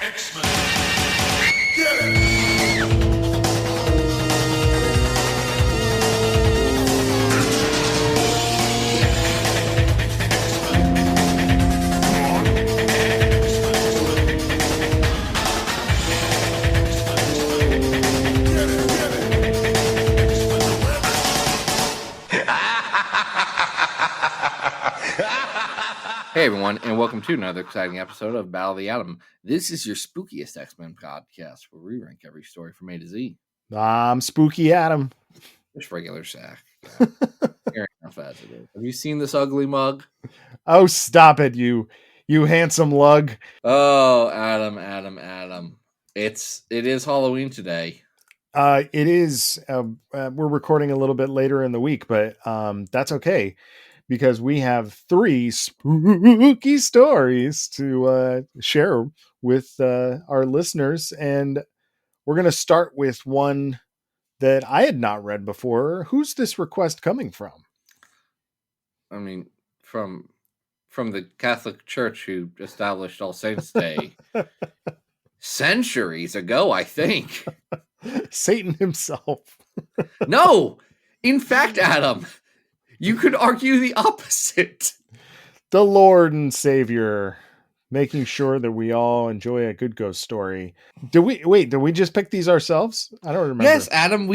X-Men. Get it! Hey everyone, and welcome to another exciting episode of Battle of the Atom. This is your spookiest X-Men podcast, where we rank every story from A to Z. I'm Spooky Adam. Just regular sack. Fair enough as it is. Have you seen this ugly mug? Oh, stop it, you handsome lug. Oh, Adam. It is Halloween today. It is. We're recording a little bit later in the week, but that's okay because we have 3 spooky stories to share with our listeners, and we're going to start with one that I had not read before. Who's this request coming from? I mean, from the Catholic Church who established All Saints Day centuries ago, I think. Satan himself. No, in fact, Adam, you could argue the opposite. The Lord and Savior, making sure that we all enjoy a good ghost story. Did we just pick these ourselves? I don't remember. Yes, Adam,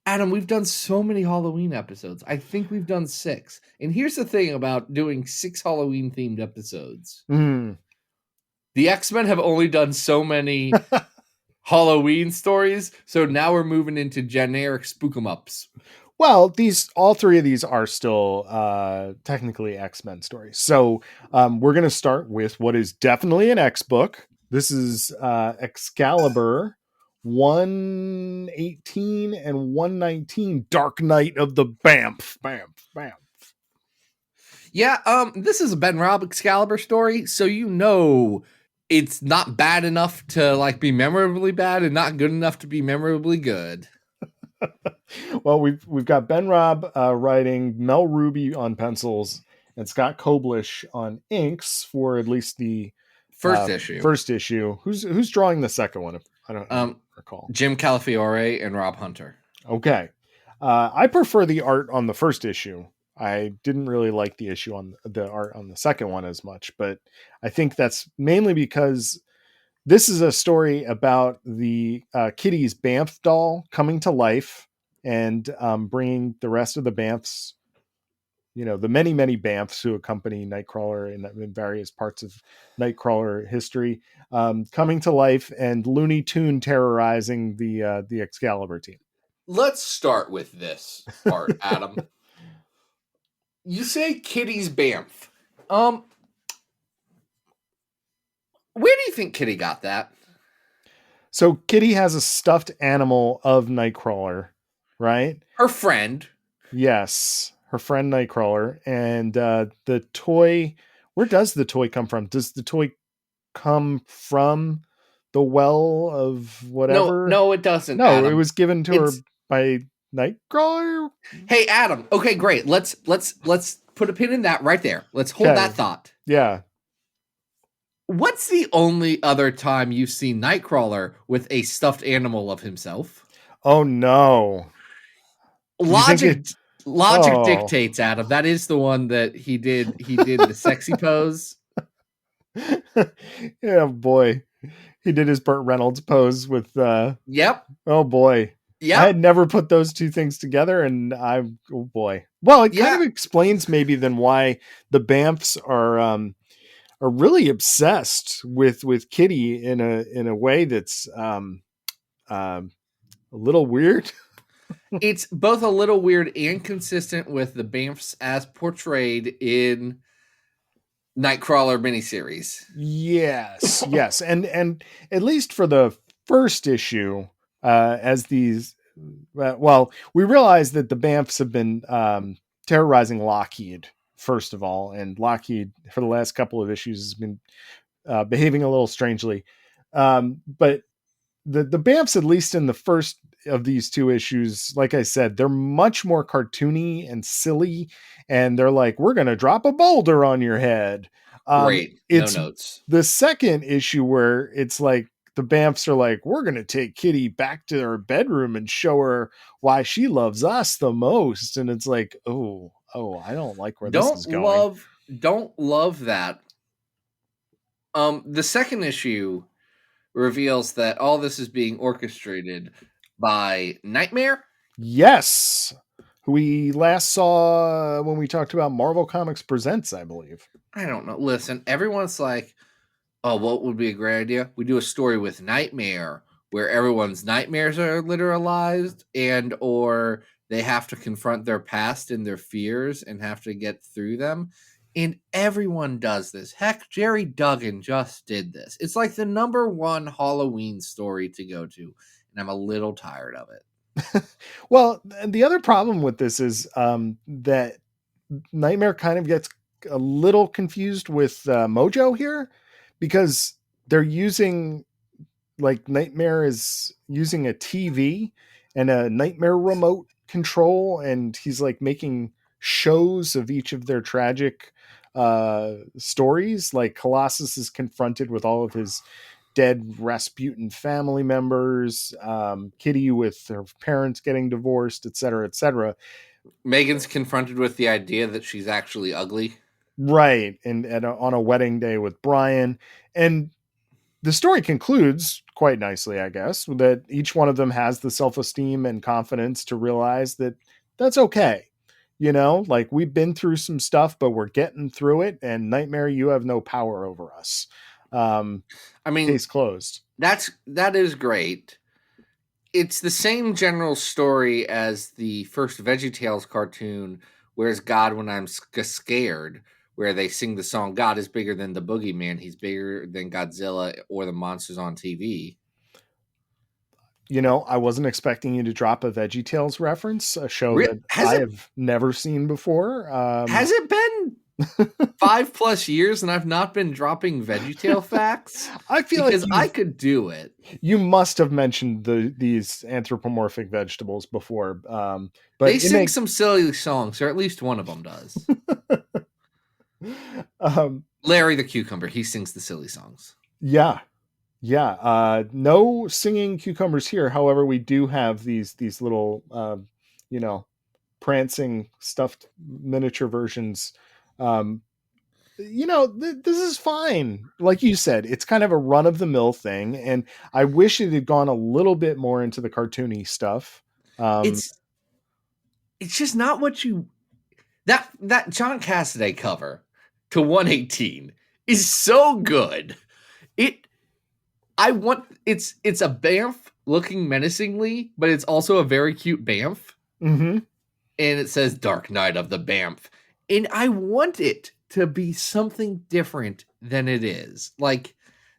Adam, we've done so many Halloween episodes. I think we've done 6. And here's the thing about doing 6 Halloween themed episodes. The X-Men have only done so many Halloween stories, so now we're moving into generic spook-em-ups. Well, all 3 of these are still technically X-Men stories. So we're going to start with what is definitely an X book. This is Excalibur 118 and 119, Dark Knight of the Bamfs. Yeah, this is a Ben Robb Excalibur story, so you know it's not bad enough to be memorably bad and not good enough to be memorably good. Well, we've got Ben Robb writing, Mel Ruby on pencils, and Scott Koblish on inks for at least the first issue. Who's drawing the second one? I don't recall. Jim Calafiore and Rob Hunter. Okay, I prefer the art on the first issue. I didn't really like the art on the second one as much, but I think that's mainly because this is a story about the Kitty's Bamf doll coming to life and bringing the rest of the Bamfs, the many, many Bamfs who accompany Nightcrawler in various parts of Nightcrawler history, coming to life, and Looney Tune terrorizing the Excalibur team. Let's start with this part, Adam. You say Kitty's Bamf. Where do you think Kitty got that? So Kitty has a stuffed animal of Nightcrawler, right? Her friend. Yes, her friend Nightcrawler. And the toy, where does the toy come from? Does the toy come from the well of whatever? No, it doesn't. No, Adam. It was given to her by Nightcrawler. Hey, Adam. Okay, great. Let's put a pin in that right there. Let's hold that thought. Yeah. What's the only other time you've seen Nightcrawler with a stuffed animal of himself? Oh no. Logic dictates, Adam. That is the one that he did the sexy pose. Yeah, boy. He did his Burt Reynolds pose with Yep. Oh boy. Yeah, I had never put those two things together, and oh boy. Well, it kind of explains maybe then why the Bamfs are really obsessed with Kitty in a way that's a little weird. It's both a little weird and consistent with the Bamfs as portrayed in Nightcrawler miniseries. Yes, and at least for the first issue. As these, we realize that the Bamfs have been terrorizing Lockheed, first of all, and Lockheed for the last couple of issues has been behaving a little strangely. But the Bamfs, at least in the first of these 2 issues, like I said, they're much more cartoony and silly, and they're like, we're going to drop a boulder on your head. Great. No It's notes. the second issue where it's like the Bamfs are like, we're going to take Kitty back to her bedroom and show her why she loves us the most. And it's like, oh, I don't like where this is going. Don't love that. The second issue reveals that all this is being orchestrated by Nightmare. Yes. Who we last saw when we talked about Marvel Comics Presents, I believe. I don't know. Listen, everyone's like, oh, what would be a great idea? We do a story with Nightmare where everyone's nightmares are literalized and or they have to confront their past and their fears and have to get through them. And everyone does this. Heck, Jerry Duggan just did this. It's like the number one Halloween story to go to. And I'm a little tired of it. Well, the other problem with this is that Nightmare kind of gets a little confused with Mojo here because they're using, like, Nightmare is using a TV and a Nightmare remote control, and he's like making shows of each of their tragic stories. Like Colossus is confronted with all of his dead Rasputin family members, Kitty with her parents getting divorced, etc., etc. Megan's confronted with the idea that she's actually ugly. Right. And on a wedding day with Brian. And the story concludes quite nicely, I guess, that each one of them has the self-esteem and confidence to realize that that's okay. You know, like, we've been through some stuff, but we're getting through it. And Nightmare, you have no power over us. I mean, case closed. That is great. It's the same general story as the first VeggieTales cartoon, Where's God When I'm Scared, where they sing the song, God is bigger than the boogeyman. He's bigger than Godzilla or the monsters on TV. You know, I wasn't expecting you to drop a VeggieTales reference, a show that have never seen before. Has it been 5+ years and I've not been dropping VeggieTale facts? I feel because like I could do it. You must have mentioned these anthropomorphic vegetables before. But they sing some silly songs, or at least one of them does. Larry the Cucumber, he sings the silly songs. Yeah. No singing cucumbers here. However, we do have these little, prancing stuffed miniature versions. This is fine. Like you said, it's kind of a run of the mill thing. And I wish it had gone a little bit more into the cartoony stuff. It's just not what you, that John Cassaday cover to 118 is so good. It's a Bamf looking menacingly, but it's also a very cute Bamf. Mm-hmm. And it says Dark Knight of the Bamf. And I want it to be something different than it is. Like,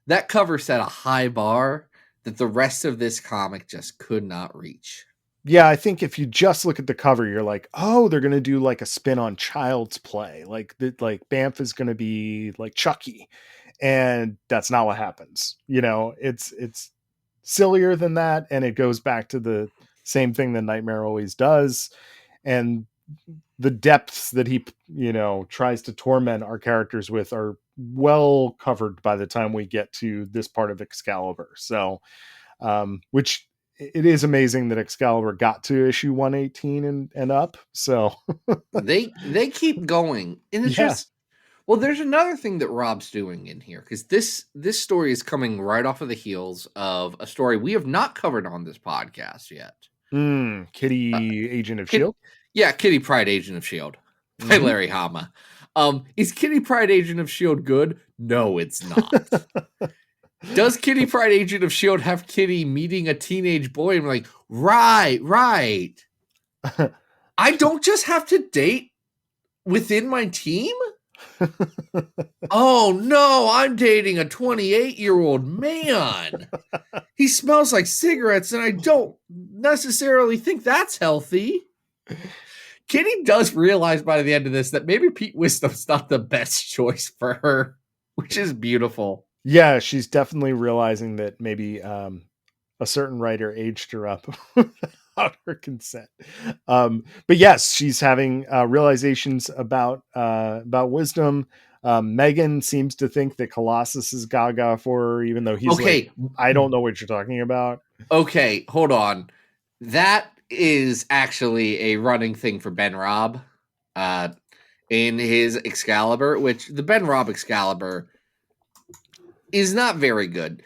that cover set a high bar that the rest of this comic just could not reach. Yeah, I think if you just look at the cover, you're like, oh, they're going to do like a spin on Child's Play. Like Bamf is going to be like Chucky. And that's not what happens. You know, it's sillier than that. And it goes back to the same thing that Nightmare always does. And the depths that he, tries to torment our characters with are well covered by the time we get to this part of Excalibur. So, which it is amazing that Excalibur got to issue 118 and up. So they keep going. And it's just, well, there's another thing that Rob's doing in here, because this story is coming right off of the heels of a story we have not covered on this podcast yet. Kitty Agent of S.H.I.E.L.D.? Yeah, Kitty Pryde Agent of S.H.I.E.L.D. by Larry Hama. Is Kitty Pryde Agent of S.H.I.E.L.D. good? No, it's not. Does Kitty Pryde Agent of S.H.I.E.L.D. have Kitty meeting a teenage boy and like, right. I don't just have to date within my team? Oh no, I'm dating a 28-year-old man. He smells like cigarettes and I don't necessarily think that's healthy. Kitty does realize by the end of this that maybe Pete Wisdom's not the best choice for her, which is beautiful. Yeah, she's definitely realizing that maybe a certain writer aged her up without her consent. But yes, she's having realizations about Wisdom. Megan seems to think that Colossus is Gaga for her, even though he's Okay. like, I don't know what you're talking about. Okay, hold on. That is actually a running thing for Ben Robb in his Excalibur, which the Ben Robb Excalibur is not very good.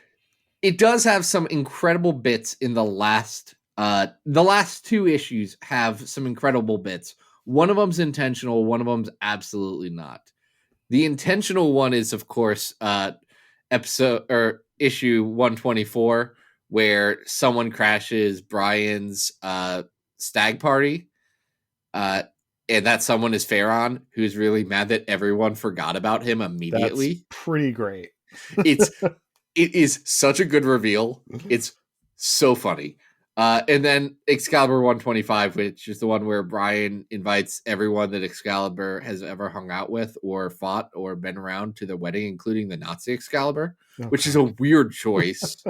It does have some incredible bits in the last 2 issues have some incredible bits. One of them's intentional, one of them's absolutely not. The intentional one is, of course, episode or issue 124, where someone crashes Brian's stag party, and that someone is Pharaon, who's really mad that everyone forgot about him immediately. That's pretty great. It is such a good reveal. It's so funny. And then Excalibur 125, which is the one where Brian invites everyone that Excalibur has ever hung out with or fought or been around to the wedding, including the Nazi Excalibur, which is a weird choice.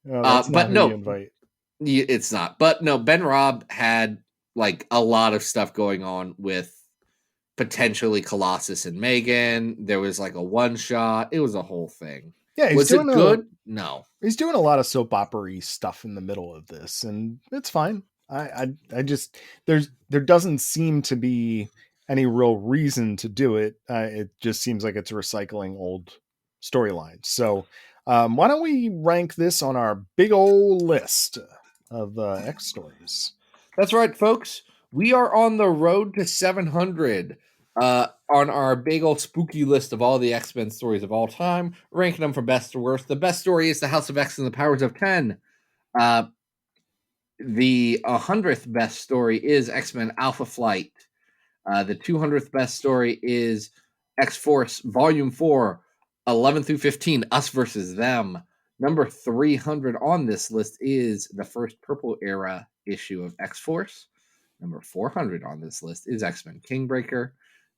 But no, invite. It's not. But no, Ben Robb had like a lot of stuff going on with potentially Colossus and Megan. There was like a one shot. It was a whole thing. Yeah, was it good? No. He's doing a lot of soap opera-y stuff in the middle of this, and it's fine. I just there doesn't seem to be any real reason to do it. It just seems like it's recycling old storylines. So why don't we rank this on our big old list of X stories? That's right, folks. We are on the road to 700. On our big old spooky list of all the X-Men stories of all time, ranking them from best to worst. The best story is The House of X and the Powers of 10. The 100th best story is X-Men Alpha Flight. The 200th best story is X-Force Volume 4, 11 through 15, Us versus Them. Number 300 on this list is the first Purple Era issue of X-Force. Number 400 on this list is X-Men Kingbreaker.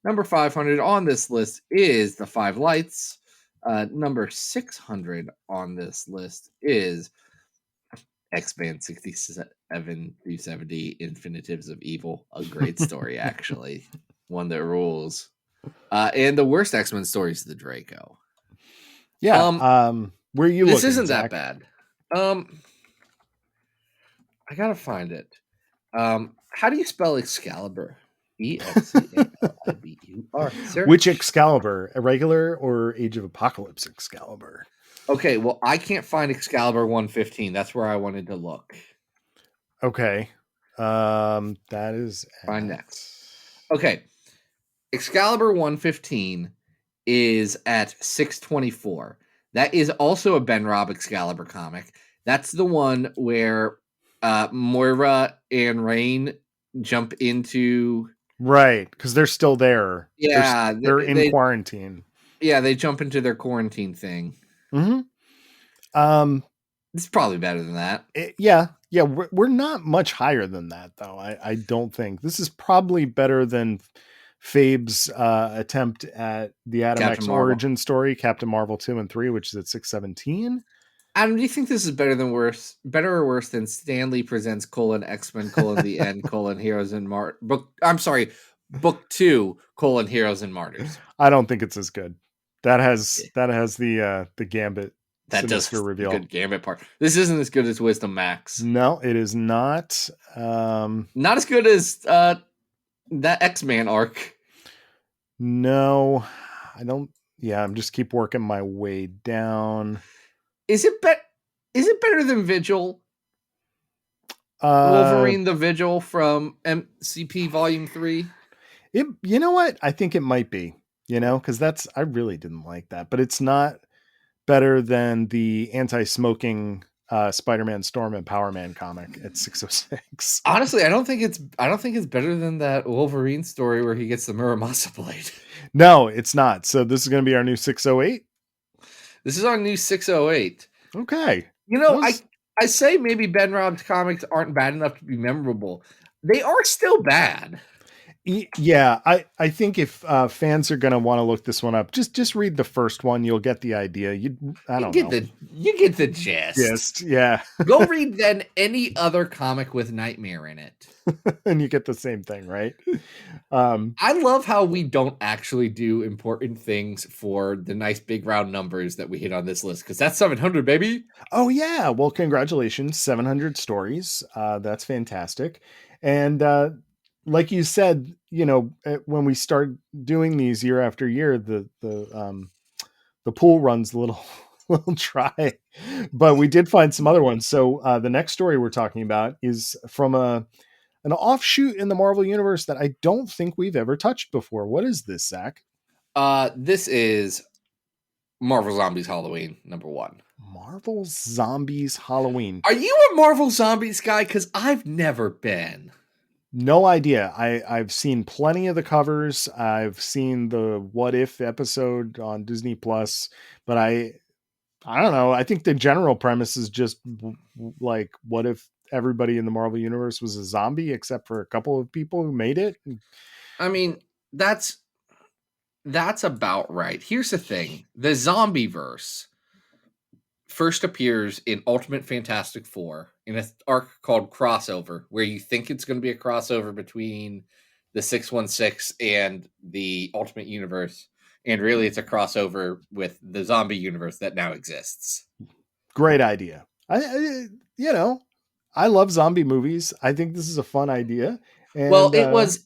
Number 500 on this list is The Five Lights. Number 600 on this list is X-Men 67 through 70 Infinitives of Evil. A great story, actually. One that rules. And the worst X-Men story is the Draco. Yeah. Where are you this looking, isn't Zach? that bad. I gotta find it. How do you spell Excalibur? Excalibur. Which Excalibur? A regular or Age of Apocalypse Excalibur? Okay, well, I can't find Excalibur 115. That's where I wanted to look. Okay. That is Find next. Okay. Excalibur 115 is at 624. That is also a Ben Robb Excalibur comic. That's the one where Moira and Rain jump into... Right, because they're still there. Yeah. They're in quarantine. Yeah, they jump into their quarantine thing. Mm-hmm. It's probably better than that. Yeah, we're not much higher than that, though. I don't think. This is probably better than Fabe's attempt at the Adam X origin story, Captain Marvel 2 and 3, which is at 617. Adam, do you think this is better or worse than Stanley Presents X-Men the End Heroes and Book 2 Heroes and Martyrs? I don't think it's as good. That has the Gambit. That does reveal good Gambit part. This isn't as good as Wisdom Max. No, it is not. Not as good as that X-Man arc. No, I don't. Yeah, I'm just keep working my way down. Is it better than Vigil? Wolverine the Vigil from MCP Volume 3? You know what? I think it might be. Because I really didn't like that. But it's not better than the anti-smoking Spider-Man Storm and Power Man comic at 606. Honestly, I don't think it's better than that Wolverine story where he gets the Muramasa blade. No, it's not. So this is going to be our new 608. This is our new 608. Okay. I say maybe Ben Robb's comics aren't bad enough to be memorable. They are still bad. Yeah, I think if fans are going to want to look this one up, just read the first one. You'll get the idea. I don't know. You get the gist. Just yeah, Go read then any other comic with Nightmare in it. and you get the same thing, right? I love how we don't actually do important things for the nice big round numbers that we hit on this list, because that's 700, baby. Oh yeah, well, congratulations, 700 stories. That's fantastic. And like you said, when we start doing these year after year, the pool runs a little little dry, but we did find some other ones. So the next story we're talking about is from an offshoot in the Marvel universe that I don't think we've ever touched before. What is this, Zach? This is Marvel Zombies Halloween #1. Marvel Zombies Halloween. Are you a Marvel Zombies guy? Because I've never been. No idea. I've seen plenty of the covers. I've seen the What If episode on Disney Plus, but I don't know. I think the general premise is just like, what if everybody in the Marvel universe was a zombie except for a couple of people who made it? I mean, that's about right. Here's the thing. The zombie verse first appears in Ultimate Fantastic Four in an arc called Crossover, where you think it's going to be a crossover between the 616 and the Ultimate Universe, and really it's a crossover with the zombie universe that now exists. Great idea. I love zombie movies. I think this is a fun idea. And, well,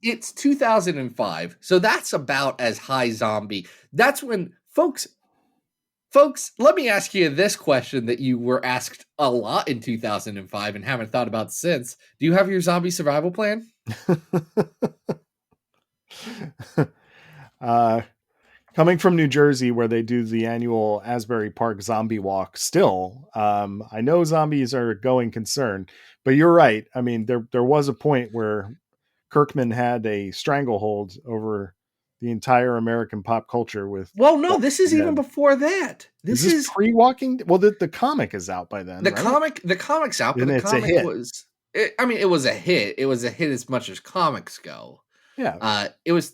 it's 2005, so that's about as high zombie. That's when folks, let me ask you this question that you were asked a lot in 2005 and haven't thought about since. Do you have your zombie survival plan? Coming from New Jersey, where they do the annual Asbury Park Zombie Walk, still, I know zombies are a going concern. But you're right. I mean, there was a point where Kirkman had a stranglehold over the entire American pop culture with. Well, no, this is even before that. This is pre-Walking. Well, the comic is out by then. The right? comic's out, but And the it's a comic hit. it was a hit. It was a hit as much as comics go. Yeah. It was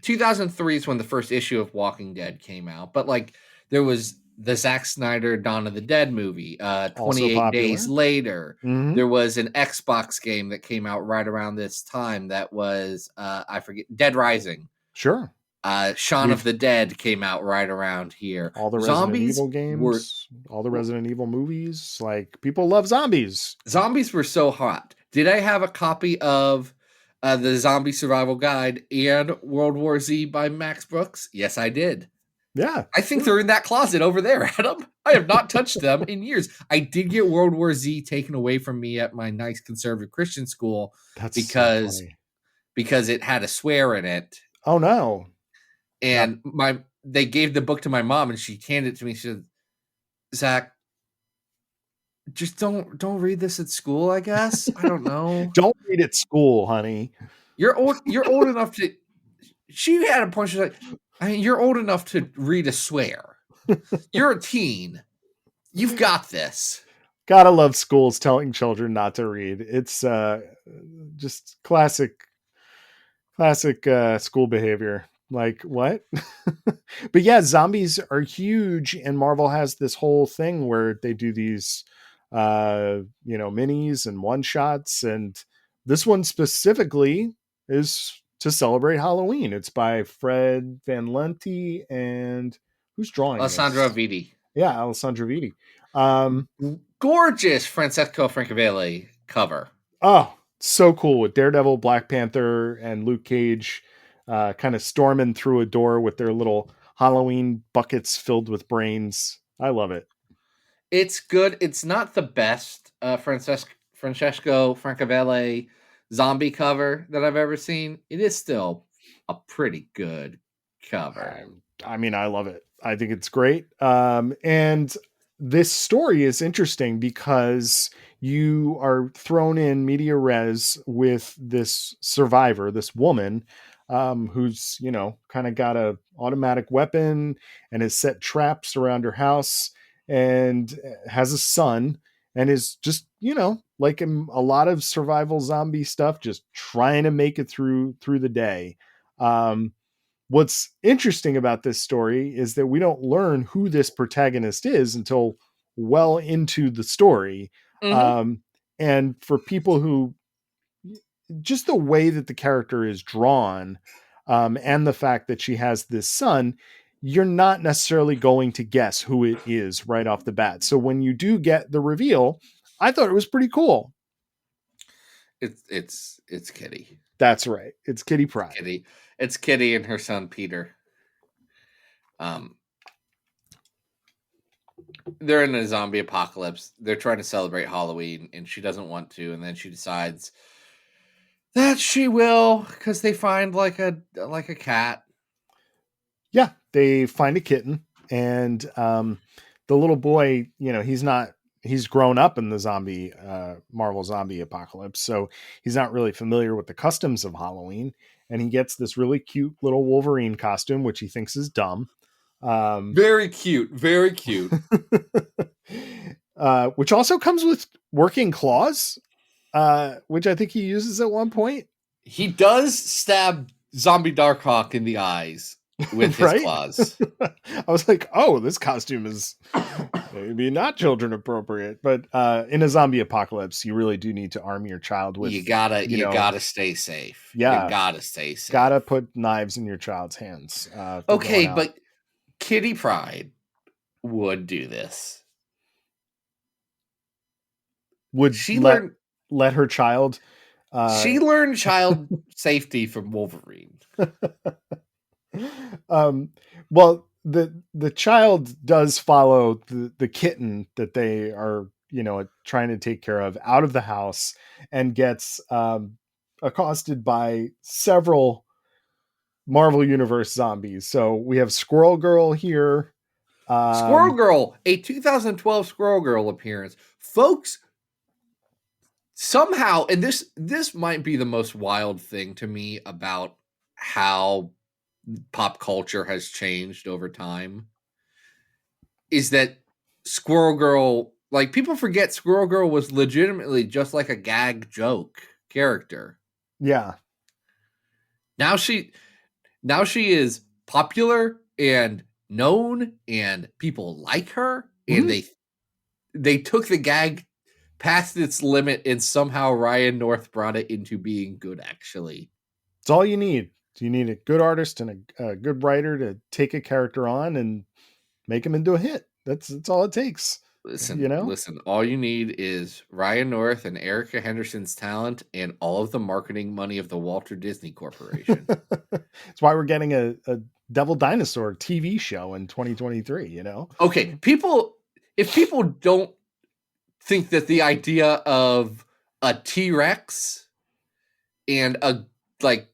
2003 is when the first issue of Walking Dead came out, but like there was the Zack Snyder Dawn of the Dead movie, 28 Days Later. Mm-hmm. There was an Xbox game that came out right around this time that was I forget, Dead Rising. Sure. Shaun of the Dead came out right around here. All the Resident Evil games, all the Resident Evil movies. Like, people love zombies. Zombies were so hot. Did I have a copy of the Zombie Survival Guide and World War Z by Max Brooks? Yes, I did. Yeah. I think they're in that closet over there, Adam. I have not touched them in years. I did get World War Z taken away from me at my nice conservative Christian school because it had a swear in it. Oh no. And they gave the book to my mom and she handed it to me. She said, Zach, just don't read this at school, I guess. I don't know. Don't read at school, honey. You're old enough to. She had a point. She's like, I mean, you're old enough to read a swear. You're a teen. You've got this. Gotta love schools telling children not to read. It's just classic school behavior. Like, what? But yeah, zombies are huge, and Marvel has this whole thing where they do these minis and one shots, and this one specifically is to celebrate Halloween. It's by Fred Van Lente, and who's drawing Alessandro Vitti. Yeah, Alessandro Vitti. Gorgeous Francesco Francavilla cover. Oh, so cool, with Daredevil, Black Panther, and Luke Cage kind of storming through a door with their little Halloween buckets filled with brains. I love it. It's good. It's not the best Francesco Francavilla zombie cover that I've ever seen. It is still a pretty good cover. I mean, I love it. I think it's great. And this story is interesting because you are thrown in media res with this survivor, this woman, who's, kind of got a automatic weapon and has set traps around her house and has a son. and is just, like in a lot of survival zombie stuff, just trying to make it through the day. What's interesting about this story is that we don't learn who this protagonist is until well into the story. Mm-hmm. And for people who, just the way that the character is drawn, and the fact that she has this son, you're not necessarily going to guess who it is right off the bat. So when you do get the reveal, I thought it was pretty cool. It's Kitty. That's right. It's Kitty Pryde. It's Kitty and her son Peter. They're in a zombie apocalypse. They're trying to celebrate Halloween, and she doesn't want to. And then she decides that she will, because they find like a cat. Yeah, they find a kitten, and the little boy, he's grown up in the Marvel zombie apocalypse, so he's not really familiar with the customs of Halloween, and he gets this really cute little Wolverine costume, which he thinks is dumb. Very cute. Which also comes with working claws, which I think he uses at one point. He does stab Zombie Darkhawk in the eyes with his claws. I was like, oh, this costume is maybe not children appropriate, but in a zombie apocalypse, you really do need to arm your child with. You gotta stay safe. Yeah, you gotta stay safe. Gotta put knives in your child's hands. Okay, but Kitty Pryde would do this. Would she let her child? She learned child safety from Wolverine. Well, the child does follow the kitten that they are, trying to take care of out of the house, and gets accosted by several Marvel Universe zombies. So we have Squirrel Girl here. Squirrel Girl, a 2012 Squirrel Girl appearance. Folks, somehow, and this might be the most wild thing to me about how pop culture has changed over time, is that Squirrel Girl, like, people forget Squirrel Girl was legitimately just like a gag joke character. Yeah. Now she is popular and known, and people like her, and they took the gag past its limit, and somehow Ryan North brought it into being good, actually. It's all you need. You need a good artist and a good writer to take a character on and make him into a hit. That's all it takes. Listen, all you need is Ryan North and Erica Henderson's talent and all of the marketing money of the Walter Disney Corporation. That's why we're getting a Devil Dinosaur TV show in 2023, Okay, if people don't think that the idea of a T-Rex and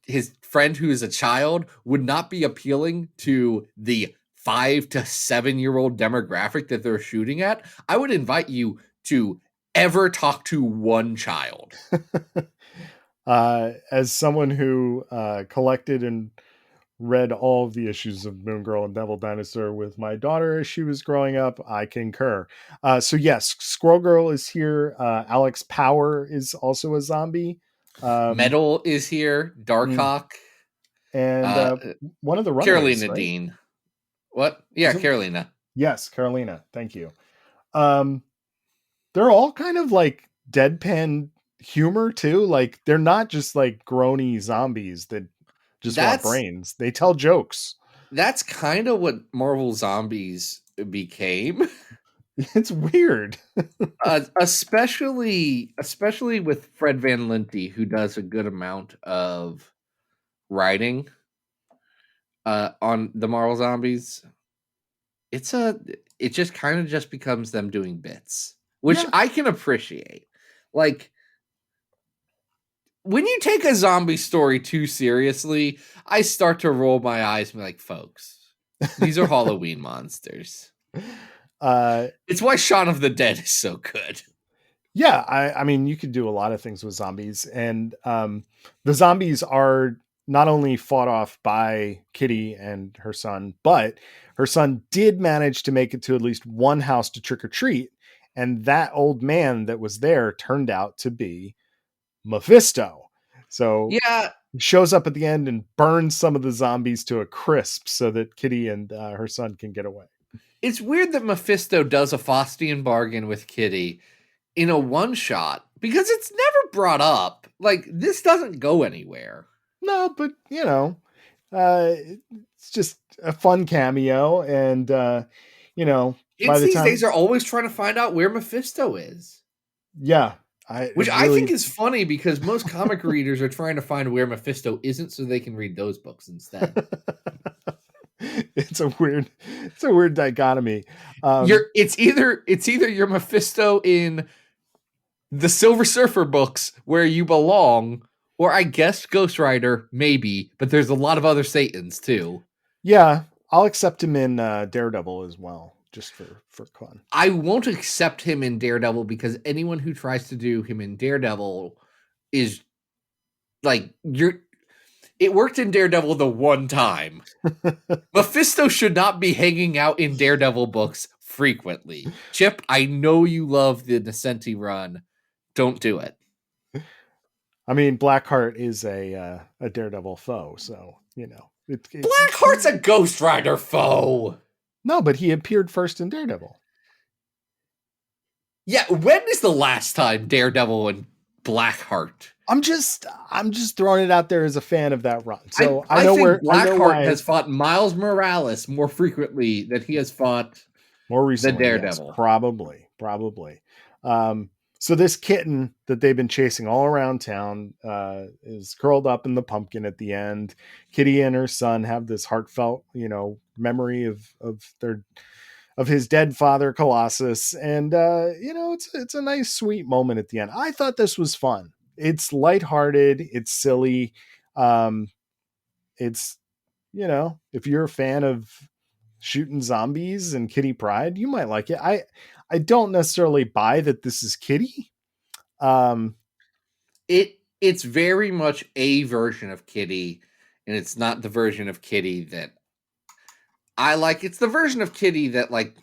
his friend who is a child would not be appealing to the 5 to 7 year old demographic that they're shooting at, I would invite you to ever talk to one child. As someone who collected and read all of the issues of Moon Girl and Devil Dinosaur with my daughter as she was growing up, I concur. So yes, Squirrel Girl is here. Alex Power is also a zombie. Metal is here. Darkhawk. And one of the runners, Carolina right? Dean. What? Yeah, Carolina. Yes, Carolina. Thank you. They're all kind of like deadpan humor too. Like, they're not just like groany zombies that just want brains. They tell jokes. That's kind of what Marvel Zombies became. It's weird. Especially with Fred Van Lente, who does a good amount of writing on the Marvel Zombies. It just kind of just becomes them doing bits, which I can appreciate. Like, when you take a zombie story too seriously, I start to roll my eyes and be like, folks, these are Halloween monsters. It's why Shaun of the Dead is so good. Yeah, I mean, you could do a lot of things with zombies, and the zombies are not only fought off by Kitty and her son, but her son did manage to make it to at least one house to trick or treat, And that old man that was there turned out to be Mephisto. So Yeah, he shows up at the end and burns some of the zombies to a crisp so that Kitty and her son can get away. it's weird that Mephisto does a Faustian bargain with Kitty in a one-shot because it's never brought up. Like, this doesn't go anywhere. No, but it's just a fun cameo, and by Kids the these time, days are always trying to find out where Mephisto is. yeah, Which I think is funny because most comic readers are trying to find where Mephisto isn't so they can read those books instead. it's a weird dichotomy. It's either your Mephisto in the Silver Surfer books where you belong, or I guess Ghost Rider, maybe, but there's a lot of other Satans too. Yeah, I'll accept him in Daredevil as well, just for fun. I won't accept him in Daredevil because anyone who tries to do him in Daredevil is like it worked in Daredevil the one time. Mephisto should not be hanging out in Daredevil books frequently. Chip, I know you love the Nascenti run. Don't do it. I mean, Blackheart is a Daredevil foe, so Blackheart's a Ghost Rider foe. No, but he appeared first in Daredevil. Yeah, when is the last time Daredevil and Blackheart? I'm just throwing it out there as a fan of that run. So I think where Blackheart has fought Miles Morales more frequently than he has fought more recently. The Daredevil. Yes, probably. So this kitten that they've been chasing all around town is curled up in the pumpkin at the end. Kitty and her son have this heartfelt, memory of his dead father, Colossus. And, it's a nice, sweet moment at the end. I thought this was fun. It's lighthearted. It's silly. It's, if you're a fan of shooting zombies and Kitty Pryde, you might like it. I don't necessarily buy that this is Kitty. It's very much a version of Kitty, and it's not the version of Kitty that I like. It's the version of Kitty that like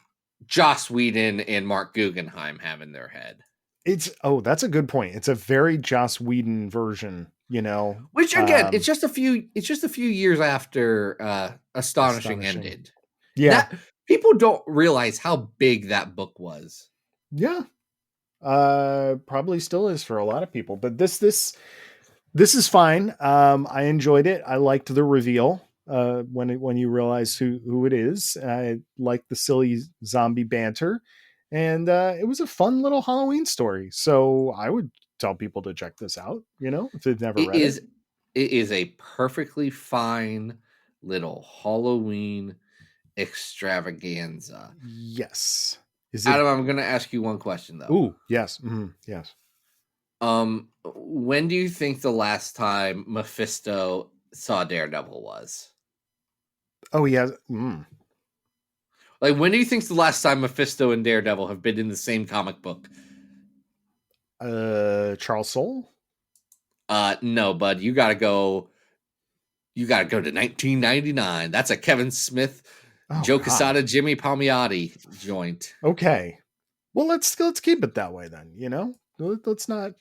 Joss Whedon and Mark Guggenheim have in their head. That's a good point. It's a very Joss Whedon version, Which again, it's just a few years after Astonishing ended. Yeah. People don't realize how big that book was. Yeah. Probably still is for a lot of people, but this is fine. I enjoyed it. I liked the reveal when you realize who it is. I liked the silly zombie banter, and it was a fun little Halloween story. So I would tell people to check this out, if they've never read it. It is a perfectly fine little Halloween extravaganza. Yes. Adam, I'm going to ask you one question though. Ooh, yes. Mm-hmm. Yes. When do you think the last time Mephisto saw Daredevil was? Oh, he has. Like, when do you think the last time Mephisto and Daredevil have been in the same comic book? Charles Soule? No, bud. You gotta go to 1999. That's a Kevin Smith, Joe Quesada, Jimmy Palmiotti joint. Okay. Well, let's keep it that way then, Let's not,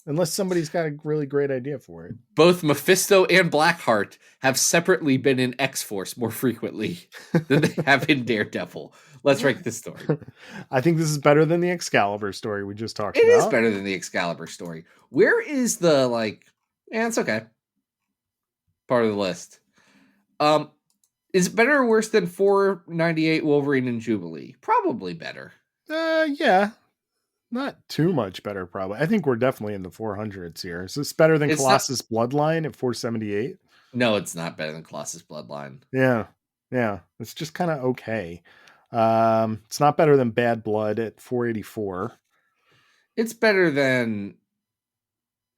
unless somebody's got a really great idea for it. Both Mephisto and Blackheart have separately been in X-Force more frequently than they have in Daredevil. Let's rank this story. I think this is better than the Excalibur story we just talked about. It is better than the Excalibur story. Where is the it's okay. Part of the list. Is it better or worse than 498 Wolverine and Jubilee? Probably better. Yeah. Not too much better, probably. I think we're definitely in the 400s here. Is this better than Colossus Bloodline at 478? No, it's not better than Colossus Bloodline. Yeah. It's just kind of okay. It's not better than Bad Blood at 484. It's better than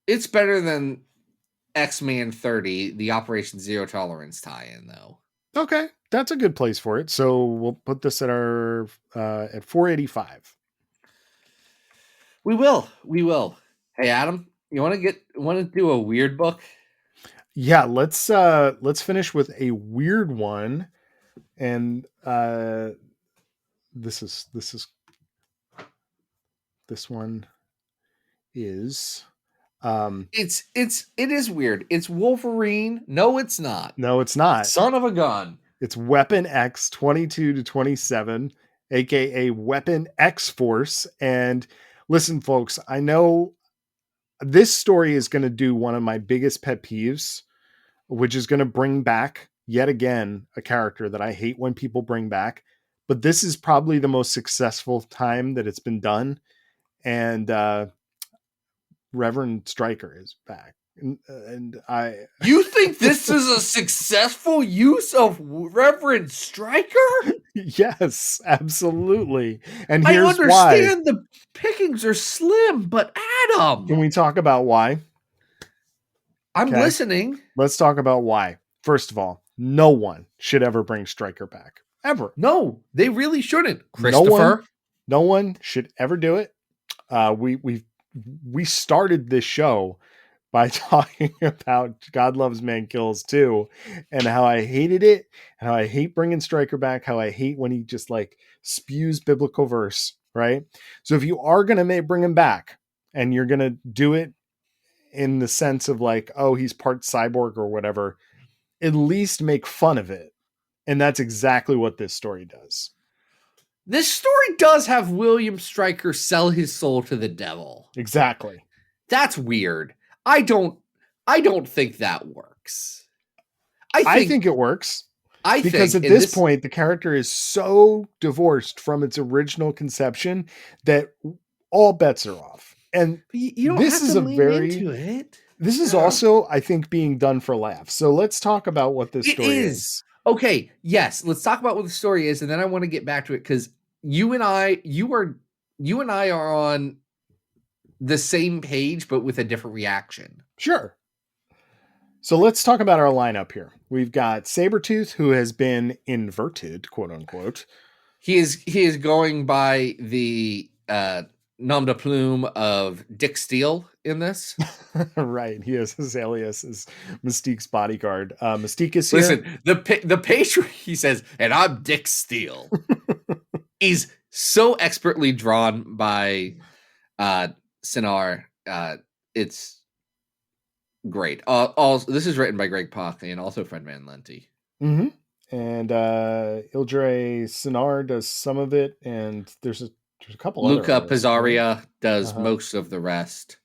X-Man 30, the Operation Zero Tolerance tie-in, though. Okay, that's a good place for it. So we'll put this at our at 485. We will. Hey, Adam, you want to do a weird book? Yeah, let's finish with a weird one, and this is This one is it is weird. It's Wolverine. No, it's not. no, it's not. Son of a gun. It's Weapon X 22 to 27, aka Weapon X Force. And listen, folks, I know this story is going to do one of my biggest pet peeves, which is going to bring back yet again a character that I hate when people bring back. But this is probably the most successful time that it's been done. And Reverend Stryker is back. And I You think this is a successful use of Reverend Stryker? yes, absolutely. And I here's why. understand the pickings are slim, but Adam, Can we talk about why? I'm Okay. listening. Let's talk about why. First of all, no one should ever bring Stryker back. Ever. No, they really shouldn't. Christopher. No one should ever do it. We started this show by talking about God Loves Man Kills 2 and how I hated it, how I hate bringing Stryker back, how I hate when he just like spews biblical verse, right? So if you are going to bring him back and you're going to do it in the sense of like, oh, he's part cyborg or whatever, at least make fun of it. And that's exactly what this story does. This story does have William Stryker sell his soul to the devil. Exactly. That's weird. I don't think that works. I think it works. Because at this point, the character is so divorced from its original conception that all bets are off. And you don't this have is to a lean very into it. This is also, I think, being done for laughs. So let's talk about what this story is. Okay, yes, let's talk about what the story is, and then I want to get back to it because you and I are on the same page, but with a different reaction. Sure. So let's talk about our lineup here. We've got Sabretooth, who has been inverted, quote unquote. He is going by the nom de plume of Dick Steele in this. Right. He has his alias is Mystique's bodyguard. Mystique is here. Listen, the page where he says, and I'm Dick Steele, is so expertly drawn by Sinar. It's great. This is written by Greg Pak and also Fred Van Lente. Mm-hmm. And Ildre Sinar does some of it, and there's a couple. Luca Pizzaria does most of the rest.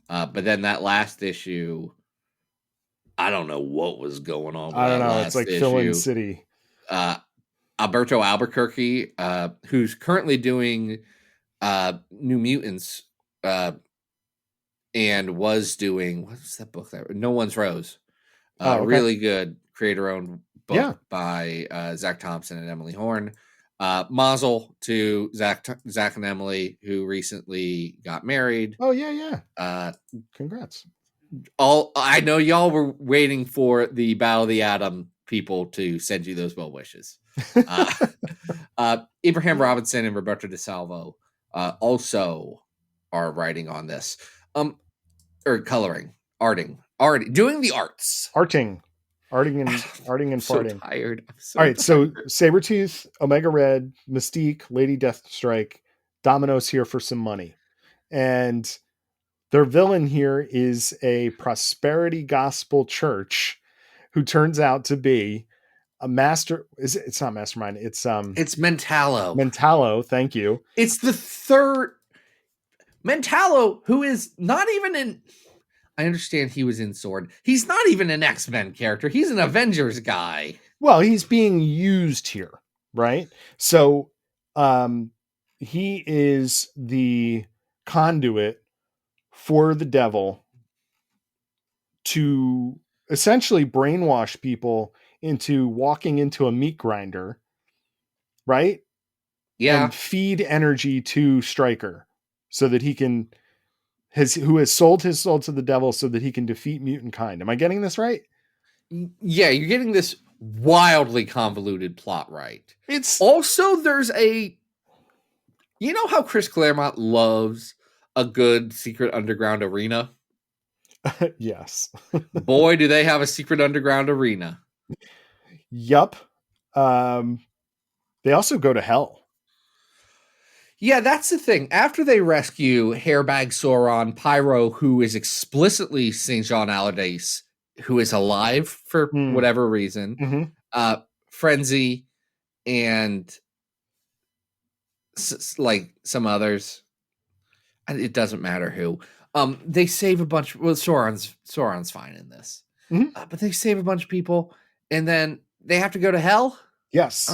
But then that last issue, I don't know what was going on. I don't know. It's like Fill-In City. Alberto Albuquerque, who's currently doing New Mutants, and was doing, what's that book? No One's Rose. Okay. Really good creator-owned book by Zach Thompson and Emily Horn. Mazel to Zach and Emily, who recently got married. Oh yeah. Congrats. I know y'all were waiting for the Battle of the Atom people to send you those well wishes. Abraham Robinson and Roberto DeSalvo also are writing on this. Or coloring, arting, doing the arts. Arting and farting. So tired. All right, so Sabretooth, Omega Red, Mystique, Lady Deathstrike, Domino's here for some money. And their villain here is a prosperity gospel church who turns out to be a master. It's not mastermind. It's Mentallo. Mentallo, thank you. It's the third Mentallo, who is not even in. I understand he was in Sword. He's not even an X-Men character. He's an Avengers guy. Well, he's being used here, right? So he is the conduit for the devil to essentially brainwash people into walking into a meat grinder, right? Yeah. And feed energy to Stryker so that he can... who has sold his soul to the devil so that he can defeat mutant kind. Am I getting this right? Yeah, you're getting this wildly convoluted plot right. It's also, there's you know how Chris Claremont loves a good secret underground arena? Yes. Boy, do they have a secret underground arena. Yup. They also go to hell. Yeah, that's the thing. After they rescue Hairbag Sauron, Pyro, who is explicitly St. John Allardyce, who is alive for whatever reason, Frenzy, and like some others. It doesn't matter who. They save a bunch. Well, Sauron's fine in this, but they save a bunch of people, and then they have to go to hell. Yes.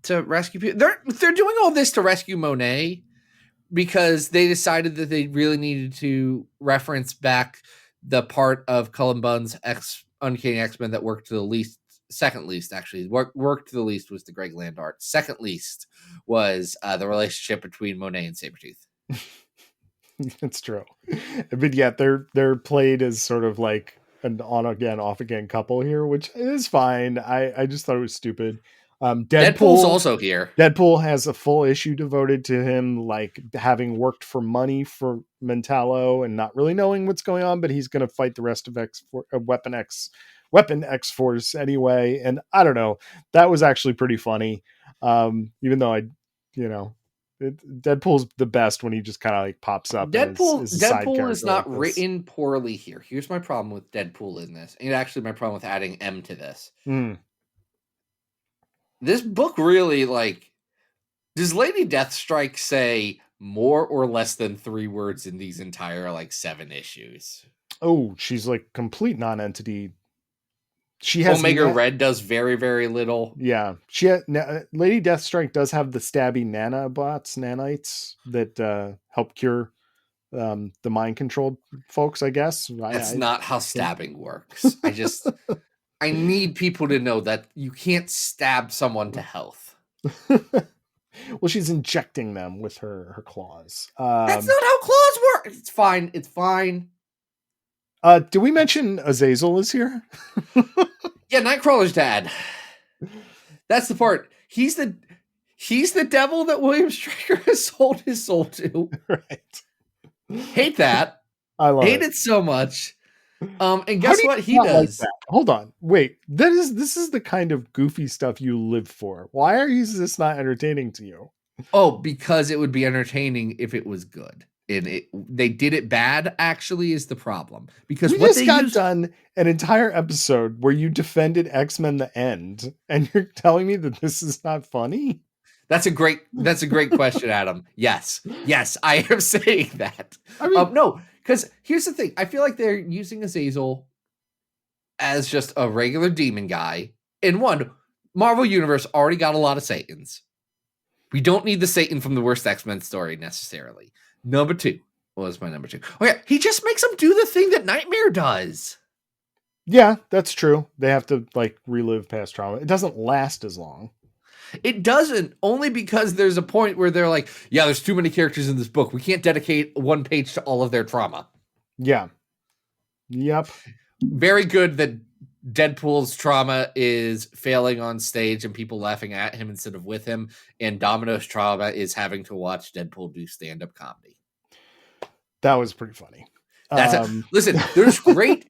To rescue people. They're doing all this to rescue Monet because they decided that they really needed to reference back the part of Cullen Bunn's Uncanny X-Men that worked to the least. Second least, actually, worked to the least was the Greg Land art. Second least was the relationship between Monet and Sabretooth. It's true, but yet they're played as sort of like an on again, off again couple here, which is fine. I just thought it was stupid. Deadpool's also here. Deadpool has a full issue devoted to him, like having worked for money for Mentallo and not really knowing what's going on, but he's going to fight the rest of Weapon X Force anyway. And I don't know, that was actually pretty funny. Even though Deadpool's the best when he just kind of like pops up. Deadpool is not written poorly here. Here's my problem with Deadpool in this, and actually my problem with adding M to this. This book really, like, does Lady Deathstrike say more or less than 3 words in these entire, like, 7 issues? Oh, she's like complete non-entity. She has Omega Red does very, very little. Yeah. Lady Deathstrike does have the stabby nanites that help cure the mind-controlled folks, I guess. That's not how stabbing works. I need people to know that you can't stab someone to health. Well, she's injecting them with her claws. That's not how claws work. It's fine. It's fine. Do we mention Azazel is here? Yeah, Nightcrawler's dad. That's the part. He's the devil that William Stryker has sold his soul to. Right. Hate that. I love it so much. And guess what he does? Like hold on. Wait. This is the kind of goofy stuff you live for. Why is this not entertaining to you? Oh, because it would be entertaining if it was good. And they did it bad, actually, is the problem. Because we just got done an entire episode where you defended X-Men The End, and you're telling me that this is not funny? That's a great question, Adam. Yes, I am saying that. I mean, no, because here's the thing. I feel like they're using Azazel as just a regular demon guy. In one, Marvel Universe already got a lot of Satans. We don't need the Satan from the worst X-Men story necessarily. Number 2. What was my number 2? Oh yeah, he just makes them do the thing that Nightmare does. Yeah, that's true. They have to like relive past trauma. It doesn't last as long. It doesn't, only because there's a point where they're like, yeah, there's too many characters in this book. We can't dedicate 1 page to all of their trauma. Yeah. Yep. Very good that Deadpool's trauma is failing on stage and people laughing at him instead of with him. And Domino's trauma is having to watch Deadpool do stand-up comedy. That was pretty funny. Listen, there's great...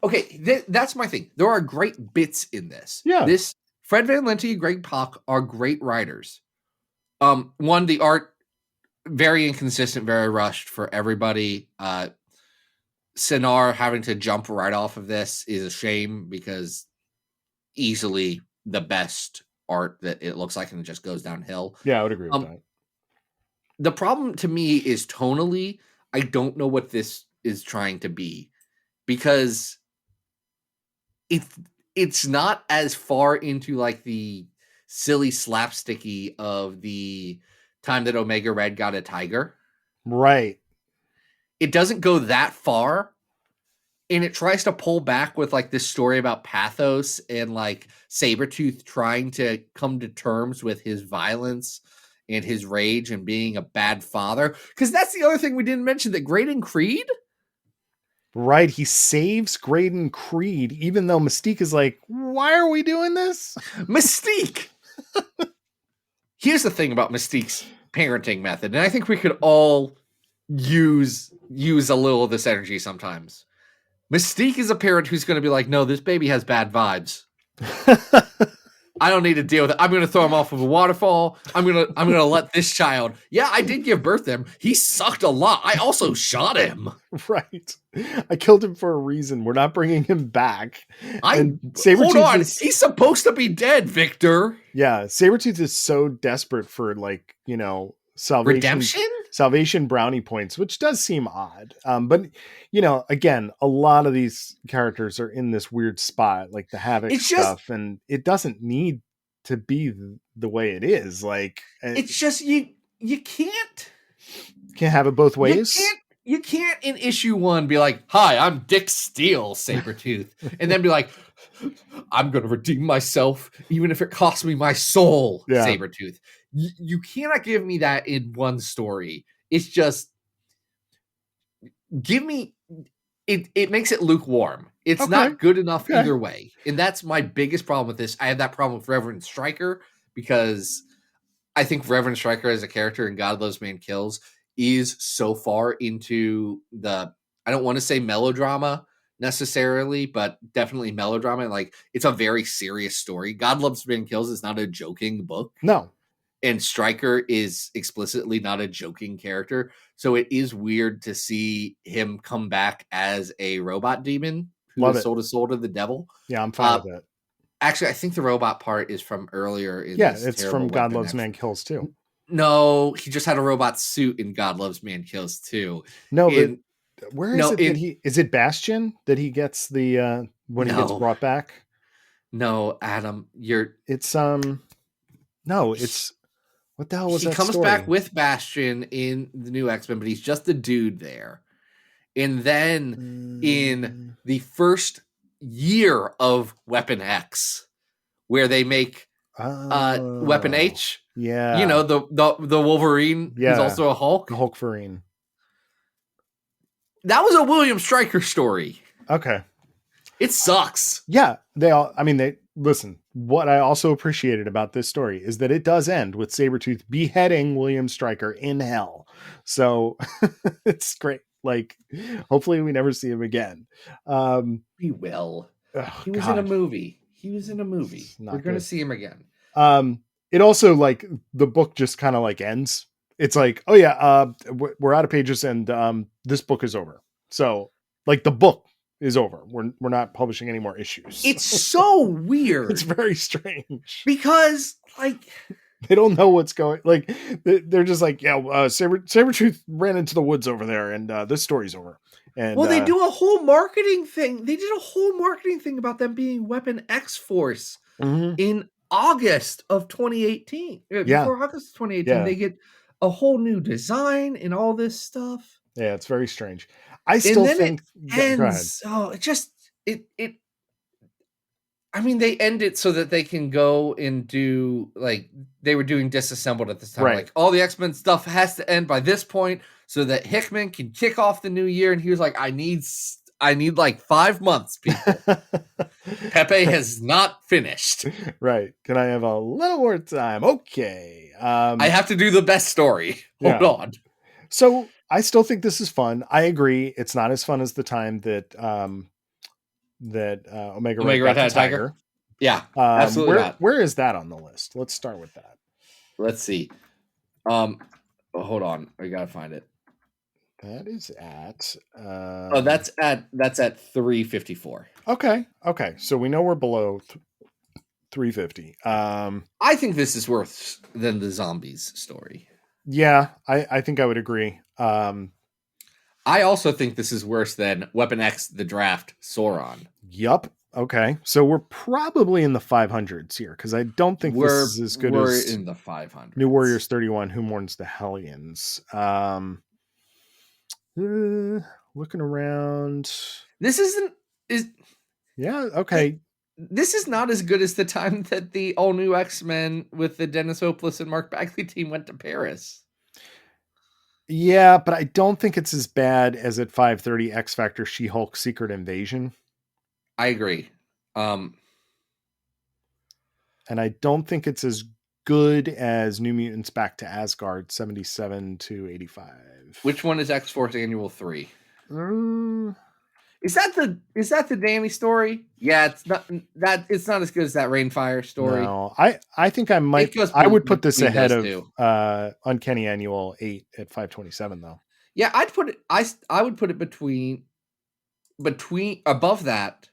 Okay, that's my thing. There are great bits in this. Yeah. Fred Van Lente and Greg Pak are great writers. One, the art, very inconsistent, very rushed for everybody. Sinar having to jump right off of this is a shame because easily the best art that it looks like and it just goes downhill. Yeah, I would agree with that. The problem to me is tonally, I don't know what this is trying to be because it's not as far into like the silly slapsticky of the time that Omega Red got a tiger. Right. It doesn't go that far. And it tries to pull back with like this story about pathos and like Sabretooth trying to come to terms with his violence and his rage and being a bad father. Because that's the other thing we didn't mention, that Graydon Creed. Right. He saves Graydon Creed, even though Mystique is like, why are we doing this? Mystique. Here's the thing about Mystique's parenting method. And I think we could all use a little of this energy sometimes. Mystique is a parent who's going to be like, no, this baby has bad vibes. I don't need to deal with it. I'm going to throw him off of a waterfall. I'm going to let this child. Yeah, I did give birth to him. He sucked a lot. I also shot him. Right. I killed him for a reason. We're not bringing him back. And hold on. He's supposed to be dead, Victor. Yeah, Sabretooth is so desperate for, like, you know, salvation brownie points, which does seem odd. But, you know, again, a lot of these characters are in this weird spot, like the Havoc stuff, and it doesn't need to be the way it is. Like, it's just you can't have it both ways. You can't in issue 1 be like, "Hi, I'm Dick Steele, Sabretooth," and then be like, "I'm going to redeem myself, even if it costs me my soul, Sabretooth." You cannot give me that in one story. It's just give me it. It makes it lukewarm. It's not good enough either way, and that's my biggest problem with this. I had that problem with Reverend Stryker because I think Reverend Stryker as a character in God Loves Man Kills is so far into the, I don't want to say melodrama necessarily, but definitely melodrama. Like, it's a very serious story. God Loves Man Kills is not a joking book. No. And Stryker is explicitly not a joking character. So it is weird to see him come back as a robot demon who has sold his soul to the devil. Yeah, I'm fine with that. Actually, I think the robot part is from earlier. It's from God Loves Man Kills too. No, he just had a robot suit in God Loves Man Kills too. No, but where is it? Is it Bastion that he gets the when he gets brought back? No, Adam, it's what the hell was that? He comes back with Bastion in the new X-Men, but he's just a dude there. And then in the first year of Weapon X, where they make Weapon H. Yeah. You know, the Wolverine is also a Hulk. The Hulkverine. That was a William Stryker story. Okay. It sucks. Yeah. Listen, what I also appreciated about this story is that it does end with Sabretooth beheading William Stryker in hell. So it's great. Like, hopefully we never see him again. We will. He was in a movie. We're going to see him again. It also, like, the book just kind of like ends. It's like, oh yeah, we're out of pages and this book is over. So, like, the book is over. We're not publishing any more issues. It's so weird. It's very strange because, like, they don't know what's going. Like, they're just like, yeah, Sabretooth ran into the woods over there, and this story's over. And they do a whole marketing thing. They did a whole marketing thing about them being Weapon X Force in August of 2018. Before August of 2018, they get a whole new design and all this stuff. Yeah, it's very strange. I still think it ends. I mean, they end it so that they can go and do, like, they were doing Disassembled at this time. Right. Like, all the X-Men stuff has to end by this point so that Hickman can kick off the new year. And he was like, I need like 5 months, people. Pepe has not finished. Right. Can I have a little more time? Okay. I have to do the best story. Hold on. So I still think this is fun. I agree. It's not as fun as the time that Omega Red had Tiger. Yeah, absolutely not. Where is that on the list? Let's start with that. Let's see. Hold on. I gotta find it. That is at that's at 354. Okay. So we know we're below 350. I think this is worse than the zombies story. Yeah, I think I would agree. I also think this is worse than Weapon X, The Draft, Sauron. Yup. Okay. So we're probably in the 500s here, because I don't think this is as good as... We're in the 500s. New Warriors 31, Who Mourns the Hellions. Looking around... This isn't... Yeah, okay. This is not as good as the time that the all-new X-Men with the Dennis Hopeless and Mark Bagley team went to Paris. Yeah, but I don't think it's as bad as at 530 X Factor She-Hulk Secret Invasion. I agree. And I don't think it's as good as New Mutants Back to Asgard 77 to 85. Which one is X-Force Annual 3? Is that the Danny story? Yeah, it's not as good as that Rainfire story. No, I think I might. I would put this ahead of Uncanny Annual 8 at 527 though. Yeah, I'd put it. I would put it between above that.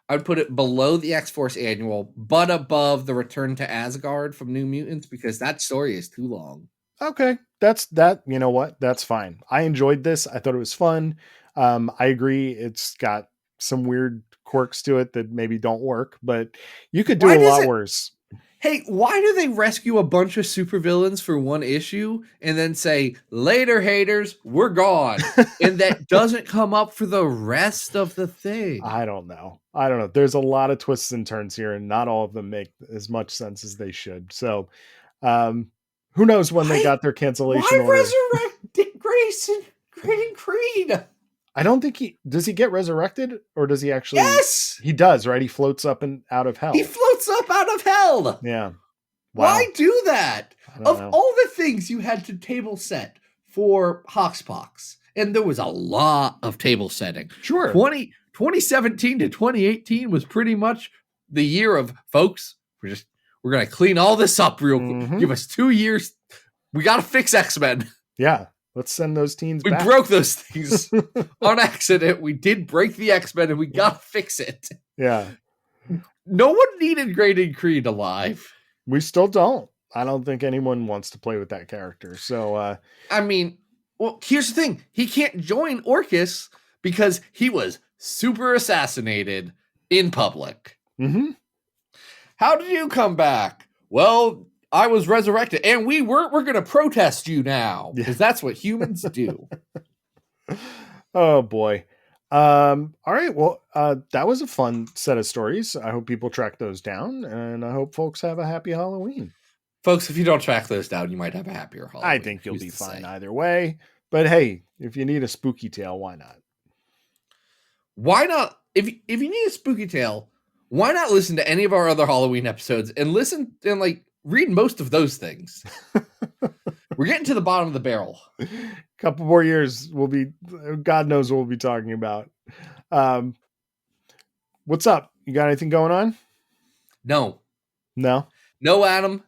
I'd put it below the X-Force Annual, but above the Return to Asgard from New Mutants because that story is too long. Okay, that's that. You know what? That's fine. I enjoyed this. I thought it was fun. I agree. It's got some weird quirks to it that maybe don't work, but you could do a lot worse. Hey, why do they rescue a bunch of supervillains for one issue and then say, later, haters, we're gone? And that doesn't come up for the rest of the thing. I don't know. There's a lot of twists and turns here, and not all of them make as much sense as they should. So, who knows when they got their cancellation order? Why resurrect Dick Grayson and Creed? I don't think does he get resurrected, or does he actually? Yes, he does. Right, he floats up and out of hell. He floats up out of hell. Yeah. Wow. Why do that? Of know. All the things you had to table set for Hoxpox, and there was a lot of table setting. Sure. 2017 to 2018 was pretty much the year of, folks, we're going to clean all this up real quick. Give us 2 years. We got to fix X-Men. Yeah. Let's send those teens back. We broke those things on accident. We did break the X-Men and we got to fix it. Yeah. No one needed Graydon Creed alive. We still don't. I don't think anyone wants to play with that character. So, I mean, well, here's the thing. He can't join Orcus because he was super assassinated in public. Mm-hmm. How did you come back? Well, I was resurrected, and we're going to protest you now because that's what humans do. Oh boy. All right. Well, that was a fun set of stories. I hope people track those down, and I hope folks have a happy Halloween. Folks, if you don't track those down, you might have a happier Halloween. I think you'll be fine either way. But hey, if you need a spooky tale, why not? Why not? If you need a spooky tale, why not listen to any of our other Halloween episodes and listen and read most of those things? We're getting to the bottom of the barrel. A couple more years, God knows what we'll be talking about. What's up? You got anything going on? No, Adam,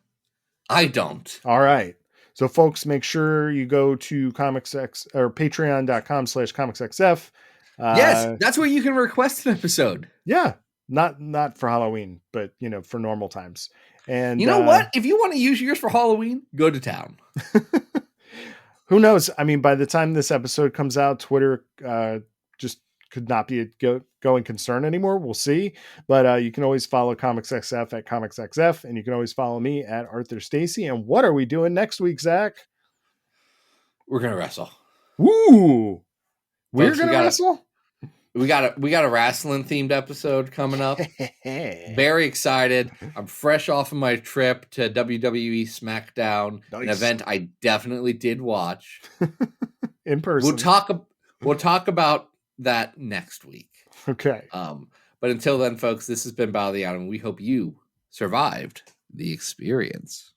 I don't. All right. So folks, make sure you go to ComicsX or patreon.com/comicsxf. Yes, that's where you can request an episode. Yeah. Not for Halloween, but for normal times. And you know what? If you want to use yours for Halloween, go to town. Who knows? I mean, by the time this episode comes out, Twitter just could not be a going concern anymore. We'll see. But you can always follow ComicsXF at ComicsXF, and you can always follow me at Arthur Stacy. And what are we doing next week, Zach? We're gonna wrestle. Woo! We're gonna wrestle. We got a wrestling themed episode coming up. Very excited. I'm fresh off of my trip to WWE SmackDown, an event I definitely did watch in person. We'll talk about that next week. Okay. But until then, folks, this has been Battle of the Atom. We hope you survived the experience.